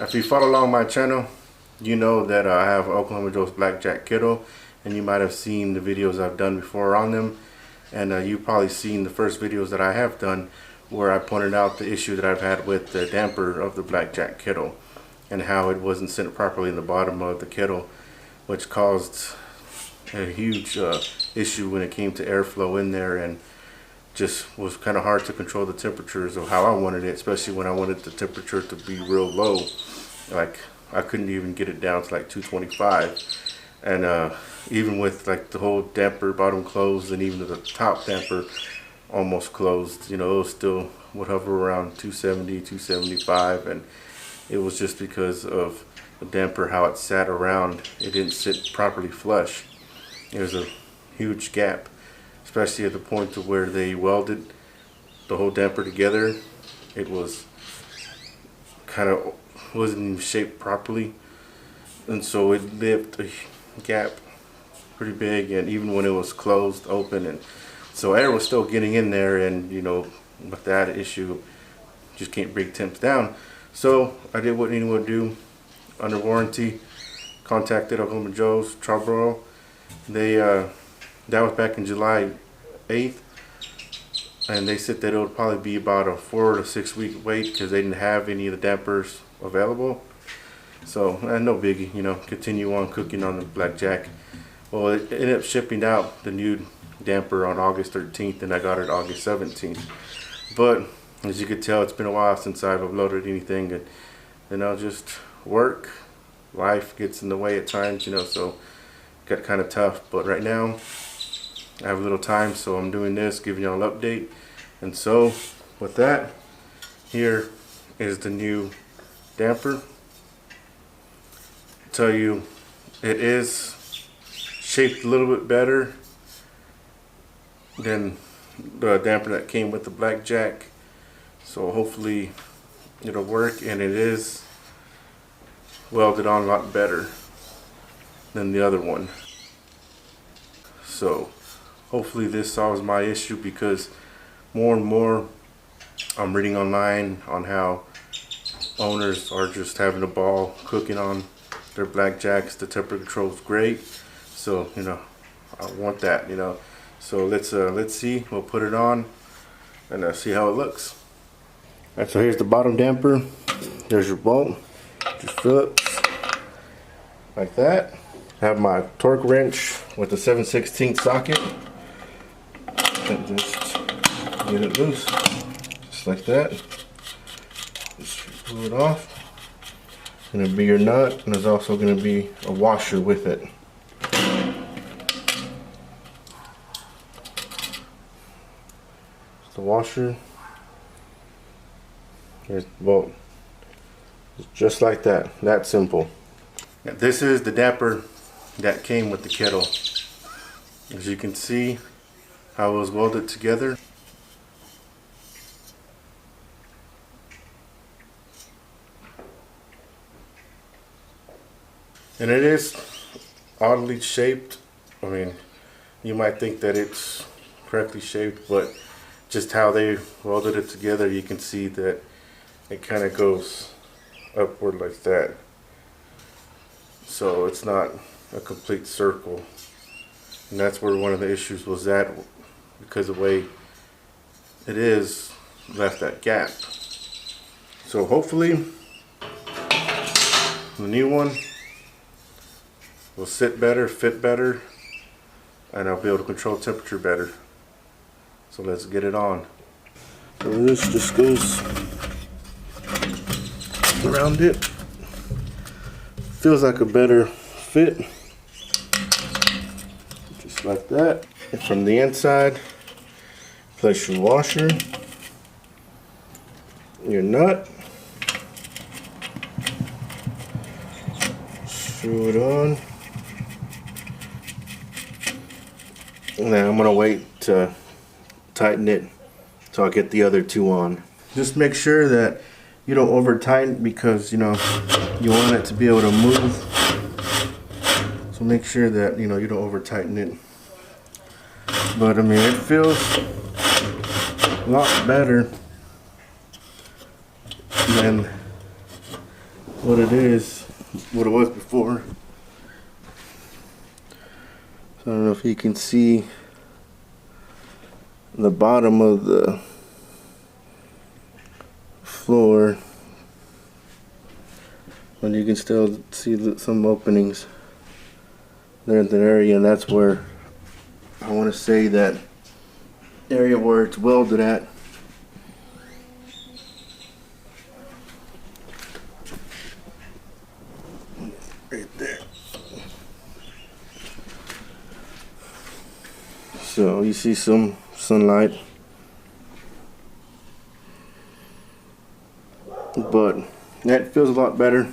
If you follow along my channel, you know that I have Oklahoma Joe's Blackjack Kettle, and you might have seen the videos I've done before on them. And you've probably seen the first videos that I have done where I pointed out the issue that I've had with the damper of the Blackjack Kettle and how it wasn't sent properly in the bottom of the kettle, which caused a huge issue when it came to airflow in there, and just was kind of hard to control the temperatures of how I wanted it, especially when I wanted the temperature to be real low. Like I couldn't even get it down to like 225, and even with like the whole damper bottom closed and even the top damper almost closed, you know, it was still would hover around 270, 275, and it was just because of the damper, how it sat around. It didn't sit properly flush. There's a huge gap, especially at the point to where they welded the whole damper together. It was kind of wasn't even shaped properly, and so it left a gap pretty big. And even when it was closed open, and so air was still getting in there, and you know, with that issue, just can't bring temps down. So I did what anyone would do under warranty, contacted Oklahoma Joe's, Char Broil. They that was back in July 8th, and they said that it would probably be about a 4 to 6 week wait because they didn't have any of the dampers available. So no biggie, you know, continue on cooking on the Blackjack. Well, it ended up shipping out the new damper on August 13th, and I got it August 17th. But as you can tell, it's been a while since I've uploaded anything, and you know, just work, life gets in the way at times, you know, so got kind of tough. But right now I have a little time, so I'm doing this, giving y'all an update. And so with that, here is the new damper. Tell you, it is shaped a little bit better than the damper that came with the Blackjack, so hopefully it'll work. And it is welded on a lot better than the other one, so hopefully this solves my issue, because more and more I'm reading online on how owners are just having a ball cooking on their Blackjacks. The temperature control is great, so you know, I want that, you know. So let's see. We'll put it on and see how it looks. Alright, so here's the bottom damper. There's your bolt, just Phillips, like that. I have my torque wrench with the 7/16 socket, and just get it loose, just like that. Just pull it off. It's gonna be your nut, and there's also gonna be a washer with it. The washer, here's the bolt. It's just like that, that simple. Now, this is the damper that came with the kettle. As you can see how it was welded together. And it is oddly shaped. I mean, you might think that it's correctly shaped, but just how they welded it together, you can see that it kind of goes upward like that. So it's not a complete circle, and that's where one of the issues was, that because the way it is left that gap. So hopefully the new one will sit better, fit better, and I'll be able to control temperature better. So let's get it on. So this just goes around it. Feels like a better fit. Just like that. And from the inside, place your washer, your nut, screw it on. Now I'm gonna wait to tighten it so I'll get the other two on. Just make sure that you don't over tighten, because you know, you want it to be able to move. So make sure that you know, you don't over tighten it. But I mean, it feels a lot better than what it is, what it was before. So I don't know if you can see the bottom of the floor, but you can still see some openings there in that area, and that's where I want to say that area where it's welded at. Right there. So you see some sunlight, but that feels a lot better.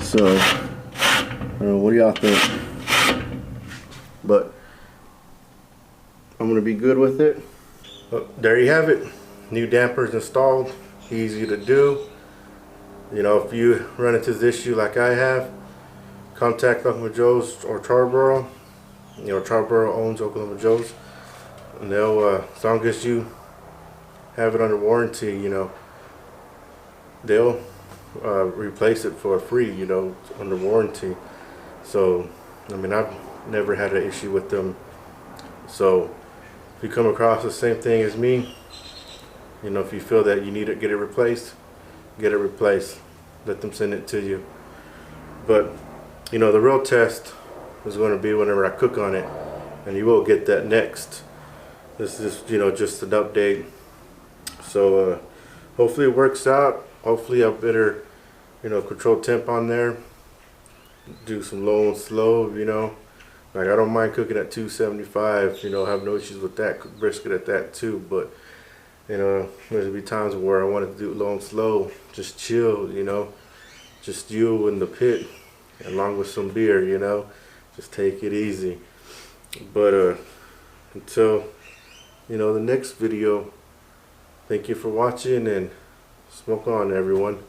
So I don't know, what do y'all think? But I'm gonna be good with it. Well, there you have it. New dampers installed. Easy to do. You know, if you run into this issue like I have, contact Oklahoma Joe's or Char Broil. You know, Char Broil owns Oklahoma Joe's, and they'll, as long as you have it under warranty, you know, they'll replace it for free, you know, under warranty. So, I mean, I've never had an issue with them. So, if you come across the same thing as me, you know, if you feel that you need to get it replaced, get it replaced. Let them send it to you. But, you know, the real test is going to be whenever I cook on it, and you will get that next. This is, you know, just an update. So, hopefully it works out. Hopefully I'll better, you know, control temp on there. Do some low and slow, you know. Like, I don't mind cooking at 275, you know, I have no issues with that. Cook brisket at that too, but, you know, there'll be times where I want to do low and slow, just chill, you know, just you in the pit, along with some beer, you know, just take it easy. But until, you know, the next video, thank you for watching, and smoke on, everyone.